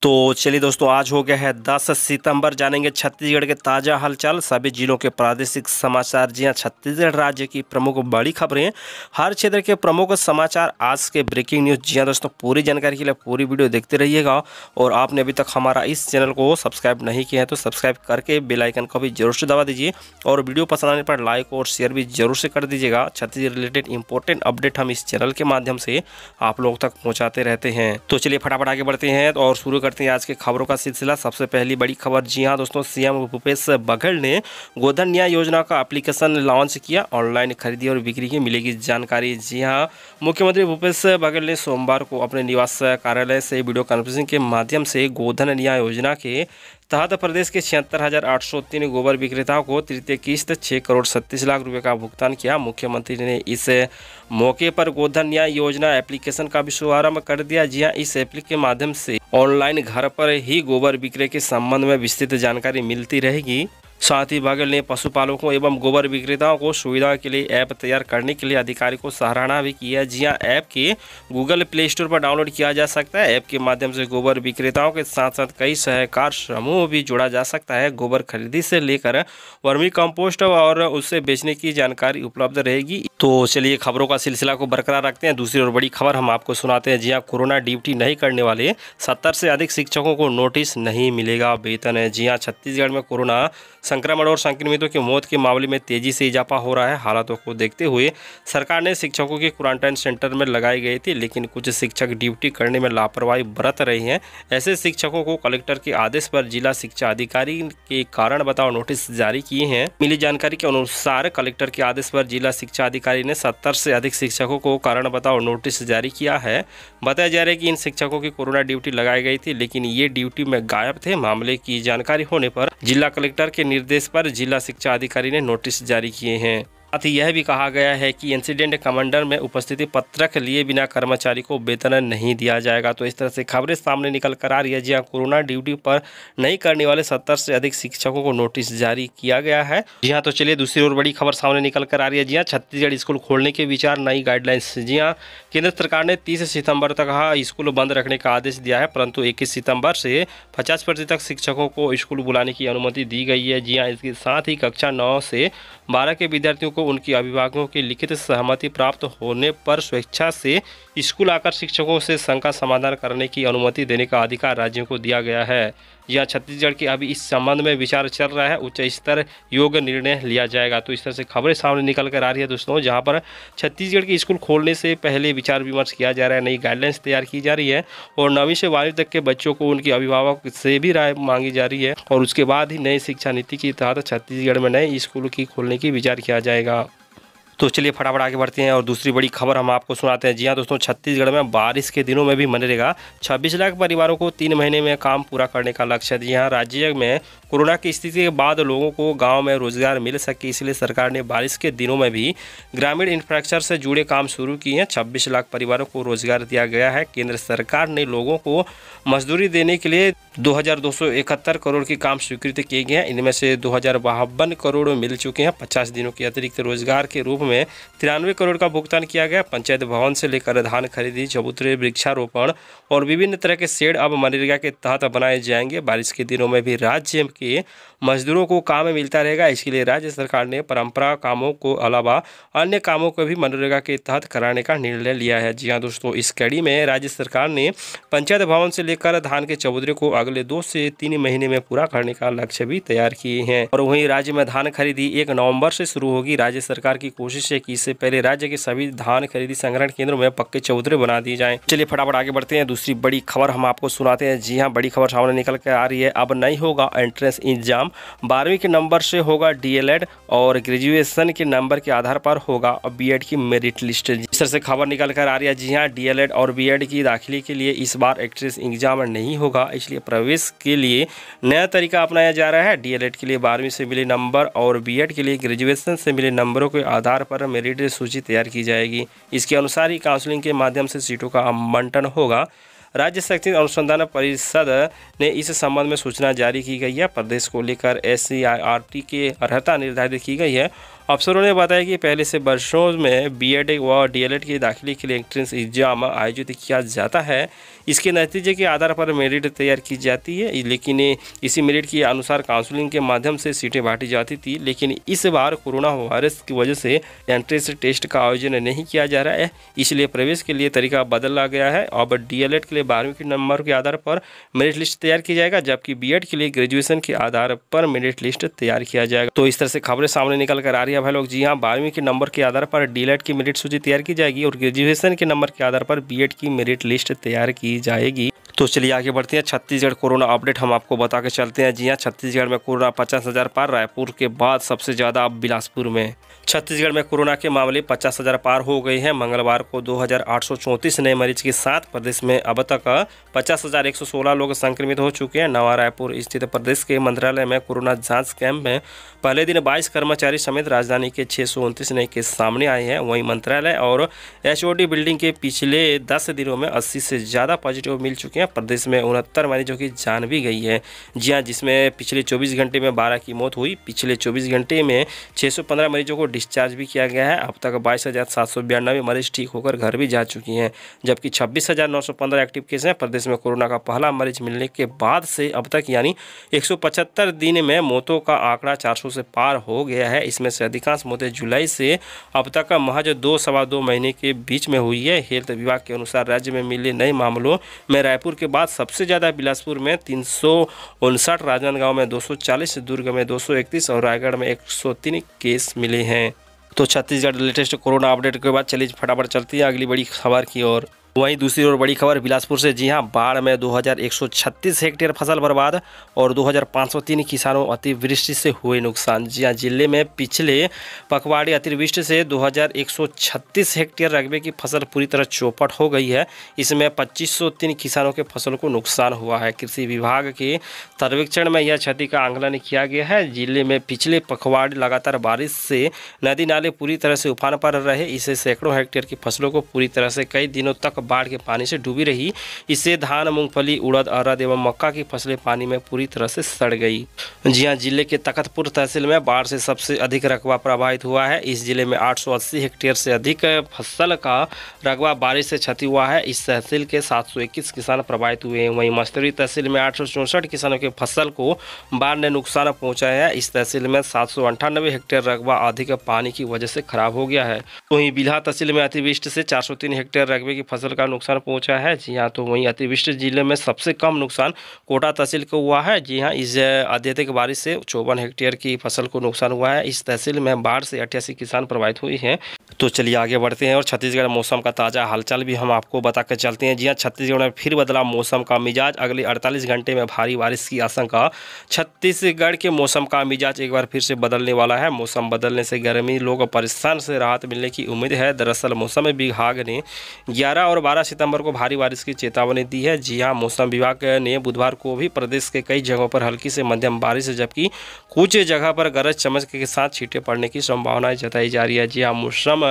तो चलिए दोस्तों, आज हो गया है 10 सितंबर। जानेंगे छत्तीसगढ़ के ताज़ा हालचाल, सभी जिलों के प्रादेशिक समाचार। जी हां, छत्तीसगढ़ राज्य की प्रमुख बड़ी खबरें, हर क्षेत्र के प्रमुख समाचार, आज के ब्रेकिंग न्यूज़। जी हां दोस्तों, पूरी जानकारी के लिए पूरी वीडियो देखते रहिएगा। और आपने अभी तक हमारा इस चैनल को सब्सक्राइब नहीं किया है तो सब्सक्राइब करके बेल आइकन को भी जरूर से दबा दीजिए। और वीडियो पसंद आने पर लाइक और शेयर भी जरूर से कर दीजिएगा। छत्तीसगढ़ रिलेटेड इंपॉर्टेंट अपडेट हम इस चैनल के माध्यम से आप लोगों तक पहुँचाते रहते हैं। तो चलिए फटाफट आगे बढ़ते हैं और शुरू करते हैं आज के खबरों का सिलसिला। सबसे पहली बड़ी खबर, जी हां दोस्तों, सीएम भूपेश बघेल ने गोधन न्याय योजना का एप्लीकेशन लॉन्च किया। ऑनलाइन खरीदी और बिक्री की मिलेगी जानकारी। जी हां, मुख्यमंत्री भूपेश बघेल ने सोमवार को अपने निवास कार्यालय से वीडियो कॉन्फ्रेंसिंग के माध्यम से गोधन न्याय योजना के तहत प्रदेश के 76,803 गोबर विक्रेताओं को तृतीय किस्त 6,37,00,000 रुपये का भुगतान किया। मुख्यमंत्री ने इस मौके पर गोधन न्याय योजना एप्लीकेशन का भी शुभारंभ कर दिया। जी हां, इस एप्लीकेशन के माध्यम से ऑनलाइन घर पर ही गोबर विक्रय के संबंध में विस्तृत जानकारी मिलती रहेगी। साथ ही बघेल ने पशुपालकों एवं गोबर विक्रेताओं को सुविधा के लिए ऐप तैयार करने के लिए अधिकारी को सराहना भी की है। जी हां, ऐप के गूगल प्ले स्टोर पर डाउनलोड किया जा सकता है। ऐप के माध्यम से गोबर विक्रेताओं के साथ साथ कई सहकार समूह भी जोड़ा जा सकता है। गोबर खरीदी से लेकर वर्मी कंपोस्ट और उससे बेचने की जानकारी उपलब्ध रहेगी। तो चलिए खबरों का सिलसिला को बरकरार रखते हैं। दूसरी और बड़ी खबर हम आपको सुनाते हैं। जी हां, कोरोना ड्यूटी नहीं करने वाले 70 से अधिक शिक्षकों को नोटिस नहीं मिलेगा वेतन है। जी हां, छत्तीसगढ़ में कोरोना संक्रमण और संक्रमितों की मौत के मामले में तेजी से इजाफा हो रहा है। हालातों को देखते हुए सरकार ने शिक्षकों की क्वारंटाइन सेंटर में लगाई गई थी, लेकिन कुछ शिक्षक ड्यूटी करने में लापरवाही बरत रहे हैं। ऐसे शिक्षकों को कलेक्टर के आदेश पर जिला शिक्षा अधिकारी के कारण बताओ नोटिस जारी किए हैं। मिली जानकारी के अनुसार कलेक्टर के आदेश पर जिला शिक्षा अधिकारी ने 70 से अधिक शिक्षकों को कारण बताओ नोटिस जारी किया है। बताया जा रहा है कि इन शिक्षकों की कोरोना ड्यूटी लगाई गई थी, लेकिन ये ड्यूटी में गायब थे। मामले की जानकारी होने पर जिला कलेक्टर के निर्देश पर जिला शिक्षा अधिकारी ने नोटिस जारी किए हैं। साथ ही यह भी कहा गया है कि इंसिडेंट कमांडर में उपस्थिति पत्रक लिए बिना कर्मचारी को वेतन नहीं दिया जाएगा। तो इस तरह से खबरें सामने निकल कर आ रही है। जी हां, कोरोना ड्यूटी पर नहीं करने वाले 70 से अधिक शिक्षकों को नोटिस जारी किया गया है। जी हां, तो चलिए दूसरी और बड़ी खबर सामने निकल कर आ रही है। जी हां, छत्तीसगढ़ स्कूल खोलने के विचार, नई गाइडलाइंस। जी हां, केंद्र सरकार ने 30 सितंबर तक स्कूल बंद रखने का आदेश दिया है, परंतु 21 सितंबर से 50% तक शिक्षकों को स्कूल बुलाने की अनुमति दी गई है। जी हां, इसके साथ ही कक्षा 9 से 12 के विद्यार्थियों को उनकी अभिभावकों की लिखित सहमति प्राप्त होने पर स्वेच्छा से स्कूल आकर शिक्षकों से शंका समाधान करने की अनुमति देने का अधिकार राज्यों को दिया गया है। यह छत्तीसगढ़ के अभी इस संबंध में विचार चल रहा है, उच्च स्तर योग्य निर्णय लिया जाएगा। तो इस तरह से खबरें सामने निकल कर आ रही है दोस्तों, जहां पर छत्तीसगढ़ के स्कूल खोलने से पहले विचार विमर्श किया जा रहा है, नई गाइडलाइंस तैयार की जा रही है और 9वीं से 12वीं तक के बच्चों को उनके अभिभावक से भी राय मांगी जा रही है। और उसके बाद ही नई शिक्षा नीति के तहत छत्तीसगढ़ में नए स्कूल की खोलने की विचार किया जाएगा। तो चलिए फटाफट आगे बढ़ते हैं और दूसरी बड़ी खबर हम आपको सुनाते हैं। जी हां दोस्तों, छत्तीसगढ़ में बारिश के दिनों में भी मनरेगा 26 लाख परिवारों को 3 महीने में काम पूरा करने का लक्ष्य। जी हां, राज्य में कोरोना की स्थिति के बाद लोगों को गांव में रोजगार मिल सके, इसलिए सरकार ने बारिश के दिनों में भी ग्रामीण इंफ्रास्ट्रक्चर से जुड़े काम शुरू किए हैं। 26 लाख परिवारों को रोजगार दिया गया है। केंद्र सरकार ने लोगों को मजदूरी देने के लिए 2271 करोड़ के काम स्वीकृत किए गए हैं। इनमें से 2052 करोड़ मिल चुके हैं। 50 दिनों के अतिरिक्त रोजगार के रूप में 93 करोड़ का भुगतान किया गया। पंचायत भवन से लेकर धान खरीदी, चबूतरे, वृक्षारोपण और विभिन्न तरह के शेड अब मनरेगा के तहत बनाए जाएंगे। बारिश के दिनों में भी राज्य के मजदूरों को काम मिलता रहेगा। इसके लिए राज्य सरकार ने परंपरा कामों को अलावा अन्य कामों को भी मनरेगा के तहत कराने का निर्णय लिया है। जी हां दोस्तों, इस कड़ी में राज्य सरकार ने पंचायत भवन से लेकर धान के चबूतरे को अगले 2 से 3 महीने में पूरा करने का लक्ष्य भी तैयार किए हैं। और वहीं राज्य में धान खरीदी 1 नवंबर से शुरू होगी। राज्य सरकार की कोशिश है कि इससे पहले राज्य के सभी धान खरीदी संग्रहण केंद्रों में पक्के चबूतरे बना दिए जाएं। चलिए फटाफट आगे बढ़ते हैं। दूसरी बड़ी खबर हम आपको सुनाते हैं। जी हां, बड़ी खबर सामने निकल कर आ रही है। अब नहीं होगा एंट्रेंस एग्जाम, 12वीं के नंबर से होगा डीएलएड और ग्रेजुएशन के नंबर के आधार पर होगा बीएड की मेरिट लिस्ट। इस तरह से खबर निकल कर आ रही है। जी हां, डीएलएड और बीएड की दाखिले के लिए इस बार एंट्रेंस एग्जाम नहीं होगा, इसलिए प्रवेश के लिए नया तरीका अपनाया जा रहा है। डीएलएड के लिए 12वीं से मिले नंबर और बीएड के लिए ग्रेजुएशन से मिले नंबरों के आधार पर मेरिट सूची तैयार की जाएगी। इसके अनुसार ही काउंसलिंग के माध्यम से सीटों का आवंटन होगा। राज्य शैक्षणिक अनुसंधान परिषद ने इस संबंध में सूचना जारी की गई है। प्रदेश को लेकर SCIRT की अर्हता निर्धारित की गई है अफसरों ने बताया कि पहले से वर्षों में बीएड व डीएलएड के दाखिले के लिए एंट्रेंस एग्जाम आयोजित किया जाता है। इसके नतीजे के आधार पर मेरिट तैयार की जाती है, लेकिन इसी मेरिट के अनुसार काउंसलिंग के माध्यम से सीटें बांटी जाती थी। लेकिन इस बार कोरोना वायरस की वजह से एंट्रेंस टेस्ट का आयोजन नहीं किया जा रहा है, इसलिए प्रवेश के लिए तरीका बदला गया है। अब डीएलएड के लिए 12वीं के नंबर के आधार पर मेरिट लिस्ट तैयार की जाएगा, जबकि बीएड के लिए ग्रेजुएशन के आधार पर मेरिट लिस्ट तैयार किया जाएगा। तो इस तरह से खबरें सामने निकल कर आ रही है भाई लोग। जी हाँ, 12वीं के नंबर के आधार पर डीएलएड की मेरिट सूची तैयार की जाएगी और ग्रेजुएशन के नंबर के आधार पर बीएड की मेरिट लिस्ट तैयार की जाएगी। तो चलिए आगे बढ़ते हैं। छत्तीसगढ़ कोरोना अपडेट हम आपको बता के चलते हैं। जी हाँ, छत्तीसगढ़ में कोरोना 50,000 पार, रायपुर के बाद सबसे ज़्यादा अब बिलासपुर में। छत्तीसगढ़ में कोरोना के मामले 50,000 पार हो गए हैं। मंगलवार को 2,834 नए मरीज के साथ प्रदेश में अब तक 50,116 लोग संक्रमित हो चुके हैं। नवा रायपुर स्थित प्रदेश के मंत्रालय में कोरोना जांच कैंप में पहले दिन 22 कर्मचारी समेत राजधानी के 629 नए केस सामने आए हैं। वहीं मंत्रालय और एचओडी बिल्डिंग के पिछले 10 दिनों में 80 से ज़्यादा पॉजिटिव मिल चुके हैं। प्रदेश में 69 मरीजों की जान भी गई है। जी हाँ, जिसमें पिछले 24 घंटे में 12 की मौत हुई। पिछले 24 घंटे में 615 मरीजों को डिस्चार्ज भी किया गया है। अब तक 22,792 मरीज ठीक होकर घर भी जा चुकी हैं, जबकि 26,915 एक्टिव केस हैं। प्रदेश में कोरोना का पहला मरीज मिलने के बाद से अब तक यानी 175 दिन में मौतों का आंकड़ा 400 से पार हो गया है। इसमें से अधिकांश मौतें जुलाई से अब तक महज 2-2.25 महीने के बीच में हुई है। हेल्थ विभाग के अनुसार राज्य में मिले नए मामलों में रायपुर के बाद सबसे ज़्यादा बिलासपुर में 359, राजनांदगांव में 240, दुर्ग में 231 और रायगढ़ में 103 केस मिले हैं। तो छत्तीसगढ़ लेटेस्ट कोरोना अपडेट के बाद चलिए फटाफट चलती है अगली बड़ी खबर की ओर। वहीं दूसरी ओर बड़ी खबर बिलासपुर से। जी हां, बाढ़ में 2,136 हेक्टेयर फसल बर्बाद और 2,503 किसानों अतिवृष्टि से हुए नुकसान। जी हां, जिले में पिछले पखवाड़े अतिवृष्टि से 2,136 हेक्टेयर रकबे की फसल पूरी तरह चौपट हो गई है। इसमें 2,503 किसानों के फसल को नुकसान हुआ है। कृषि विभाग के सर्वेक्षण में यह क्षति का आंकलन किया गया है। जिले में पिछले पखवाड़े लगातार बारिश से नदी नाले पूरी तरह से उफान पर रहे। इससे सैकड़ों हेक्टेयर की फसलों को पूरी तरह से कई दिनों तक बाढ़ के पानी से डूबी रही। इससे धान, मूंगफली, उड़द, अरहर एवं मक्का की फसलें पानी में पूरी तरह से सड़ गई। जी हां, जिले के तखतपुर तहसील में बाढ़ से सबसे अधिक रकबा प्रभावित हुआ है। इस जिले में 880 हेक्टेयर से अधिक फसल का रकबा बारिश से क्षति हुआ है। इस तहसील के 721 किसान प्रभावित हुए हैं। वहीं मस्तूरी तहसील में 864 किसानों के फसल को बाढ़ ने नुकसान पहुंचाया है। इस तहसील में 798 हेक्टेयर रकबा अधिक पानी की वजह से खराब हो गया है। वहीं बिल्हा तहसील में अतिवृष्टि से 403 हेक्टेयर रकबे की फसल का नुकसान पहुंचा है। जी हां, तो वहीं अतिवृष्टि जिले में सबसे कम नुकसान कोटा तहसील को हुआ है। जी हां, इस अत्यधिक बारिश से 54 हेक्टेयर की फसल को नुकसान हुआ है। इस तहसील में बाढ़ से 88 किसान प्रभावित हुए हैं। तो चलिए आगे बढ़ते हैं और छत्तीसगढ़ मौसम का ताज़ा हालचाल भी हम आपको बता कर चलते हैं। जी हां, छत्तीसगढ़ में फिर बदला मौसम का मिजाज। अगले 48 घंटे में भारी बारिश की आशंका। छत्तीसगढ़ के मौसम का मिजाज एक बार फिर से बदलने वाला है। मौसम बदलने से गर्मी लोग परेशान से राहत मिलने की उम्मीद है। दरअसल मौसम विभाग ने 11 और 12 सितंबर को भारी बारिश की चेतावनी दी है। जी हां, मौसम विभाग ने बुधवार को भी प्रदेश के कई जगहों पर हल्की से मध्यम बारिश, जबकि कुछ जगह पर गरज चमक के साथ छींटे पड़ने की संभावनाएं जताई जा रही है। जी हां, मौसम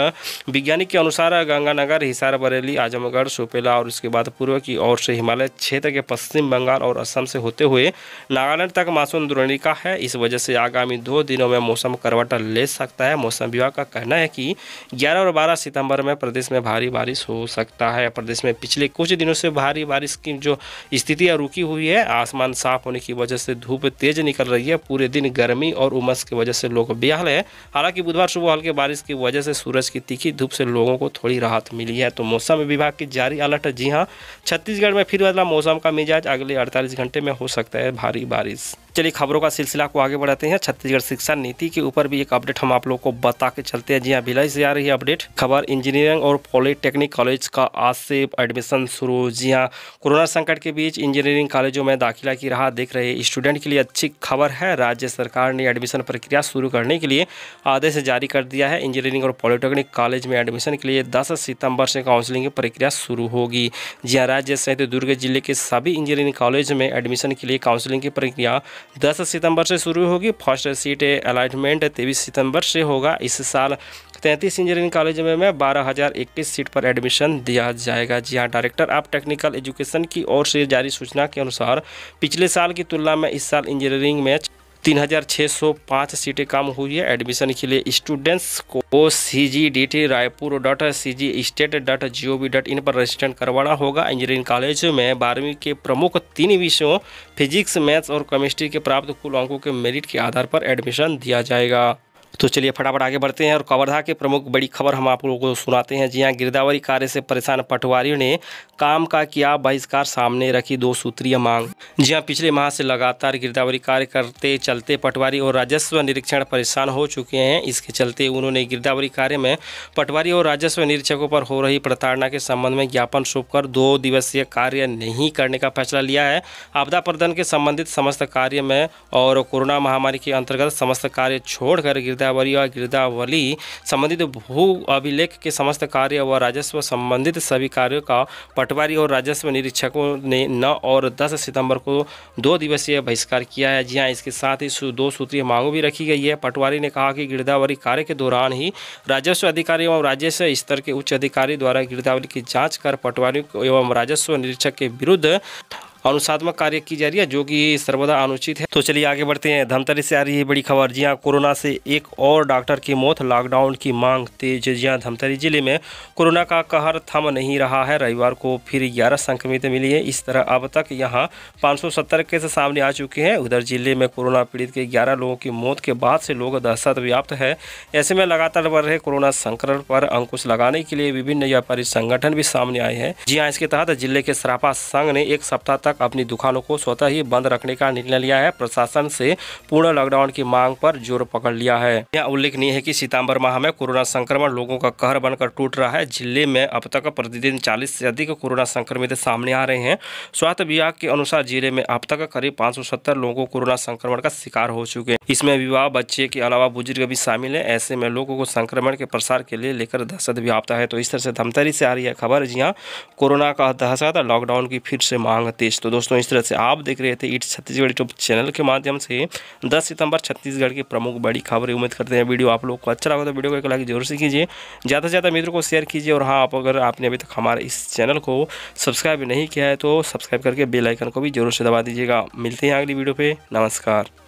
वैज्ञानिक के अनुसार गंगानगर, हिसार, बरेली, आजमगढ़, सुपेला और उसके बाद पूर्व की ओर से हिमालय क्षेत्र के पश्चिम बंगाल और असम से होते हुए नागालैंड तक मानसून द्रोणिका है। इस वजह से आगामी 2 दिनों में मौसम करवट ले सकता है। मौसम विभाग का कहना है कि 11 और 12 सितंबर में प्रदेश में भारी बारिश हो सकता है। प्रदेश में पिछले कुछ दिनों से भारी बारिश की जो स्थिति रुकी हुई है। आसमान साफ होने की वजह से धूप तेज निकल रही है। पूरे दिन गर्मी और उमस की वजह से लोग बेहाल है। हालांकि बुधवार सुबह हल्की बारिश की वजह से सूरज की तीखी धूप से लोगों को थोड़ी राहत मिली है। तो मौसम विभाग की जारी अलर्ट। जी हां, छत्तीसगढ़ में फिर बदला मौसम का मिजाज। अगले 48 घंटे में हो सकता है भारी बारिश। चलिए खबरों का सिलसिला को आगे बढ़ाते हैं। छत्तीसगढ़ शिक्षा नीति के ऊपर भी एक अपडेट हम आप लोगों को बता के चलते हैं। जी हां, भिलाई से आ रही है अपडेट खबर। इंजीनियरिंग और पॉलिटेक्निक कॉलेज का आज से एडमिशन शुरू। जी हां, कोरोना संकट के बीच इंजीनियरिंग कॉलेजों में दाखिला की राह देख रहे स्टूडेंट के लिए अच्छी खबर है। राज्य सरकार ने एडमिशन प्रक्रिया शुरू करने के लिए आदेश जारी कर दिया है। इंजीनियरिंग और पॉलिटेक्निक कॉलेज में एडमिशन के लिए 10 सितंबर से काउंसलिंग की प्रक्रिया शुरू होगी। जी हां, राज्य सहित दुर्ग जिले के सभी इंजीनियरिंग कॉलेज में एडमिशन के लिए काउंसलिंग की प्रक्रिया 10 सितंबर से शुरू होगी। फर्स्ट सीट अलॉटमेंट 23 सितंबर से होगा। इस साल 33 इंजीनियरिंग कॉलेज में 12,021 सीट पर एडमिशन दिया जाएगा। जी हां, डायरेक्टर ऑफ टेक्निकल एजुकेशन की ओर से जारी सूचना के अनुसार पिछले साल की तुलना में इस साल इंजीनियरिंग में 3605 सीटें कम हुई है। एडमिशन के लिए स्टूडेंट्स को cgdt.raipur.cgstate.gov.in पर रजिस्टर करवाना होगा। इंजीनियरिंग कॉलेज में 12वीं के प्रमुख 3 विषयों फिजिक्स, मैथ्स और केमिस्ट्री के प्राप्त कुल अंकों के मेरिट के आधार पर एडमिशन दिया जाएगा। तो चलिए फटाफट आगे बढ़ते हैं और कवर्धा के प्रमुख बड़ी खबर हम आप लोगों को सुनाते हैं। जी हाँ, गिरदावरी कार्य से परेशान पटवारियों ने काम का किया बहिष्कार, सामने रखी 2 सूत्रीय मांग। जी हाँ, पिछले माह से लगातार गिरदावरी कार्य करते चलते पटवारी और राजस्व निरीक्षण परेशान हो चुके हैं। इसके चलते उन्होंने गिरदावरी कार्य में पटवारी और राजस्व निरीक्षकों पर हो रही प्रताड़ना के संबंध में ज्ञापन सौंपकर 2 दिवसीय कार्य नहीं करने का फैसला लिया है। आपदा प्रबंधन के संबंधित समस्त कार्य में और कोरोना महामारी के अंतर्गत समस्त कार्य छोड़कर गिरदावरी और गिरदावरी संबंधित भू अभिलेख के समस्त कार्य व राजस्व संबंधित सभी कार्यों का पटवारी और राजस्व निरीक्षकों ने 9 और 10 सितंबर को 2 दिवसीय बहिष्कार किया है। जी हाँ, इसके साथ ही 2 सूत्रीय मांगों भी रखी गई है। पटवारी ने कहा कि गिरदावरी कार्य के दौरान ही राजस्व अधिकारी एवं राजस्व स्तर के उच्च अधिकारी द्वारा गिरदावरी की जाँच कर पटवारी एवं राजस्व निरीक्षक के विरुद्ध अनुशासनात्मक कार्य की जा रही है, जो कि सर्वदा अनुचित है। तो चलिए आगे बढ़ते हैं। धमतरी से आ रही है बड़ी खबर। जी हाँ, कोरोना से एक और डॉक्टर की मौत, लॉकडाउन की मांग तेज। जी हाँ, धमतरी जिले में कोरोना का कहर थम नहीं रहा है। रविवार को फिर 11 संक्रमित मिली है। इस तरह अब तक यहाँ 570 केस सामने आ चुके हैं। उधर जिले में कोरोना पीड़ित के 11 लोगों की मौत के बाद से लोग दहशत व्याप्त है। ऐसे में लगातार बढ़ रहे कोरोना संक्रमण पर अंकुश लगाने के लिए विभिन्न व्यापारी संगठन भी सामने आए हैं। जी हाँ, इसके तहत जिले के सराफा संघ ने 1 सप्ताह तक अपनी दुकानों को स्वतः ही बंद रखने का निर्णय लिया है। प्रशासन से पूर्ण लॉकडाउन की मांग पर जोर पकड़ लिया है। यह उल्लेखनीय है कि सितंबर माह में कोरोना संक्रमण लोगों का कहर बनकर टूट रहा है। जिले में अब तक प्रतिदिन 40 से अधिक कोरोना संक्रमित सामने आ रहे हैं। स्वास्थ्य विभाग के अनुसार जिले में अब तक करीब 570 लोगों कोरोना संक्रमण का शिकार हो चुके हैं। इसमें विवाह, बच्चे के अलावा बुजुर्ग भी शामिल है। ऐसे में लोगों को संक्रमण के प्रसार के लिए लेकर दहशत व्याप्त है। तो इस तरह से धमतरी से आ रही है खबर। जी हाँ, कोरोना का दहशत, लॉकडाउन की फिर से मांग तेज। तो दोस्तों, इस तरह से आप देख रहे थे इट्स छत्तीसगढ़ यूट्यूब चैनल के माध्यम से 10 सितंबर छत्तीसगढ़ की प्रमुख बड़ी खबरें। उम्मीद करते हैं वीडियो आप लोग को अच्छा लगा तो वीडियो को एक लाइक जरूर से कीजिए, ज़्यादा से ज़्यादा मित्रों को शेयर कीजिए। और हाँ, अगर आपने अभी तक हमारे इस चैनल को सब्सक्राइब नहीं किया है तो सब्सक्राइब करके बेल आइकन को भी जरूर से दबा दीजिएगा। मिलते हैं अगली वीडियो पे। नमस्कार।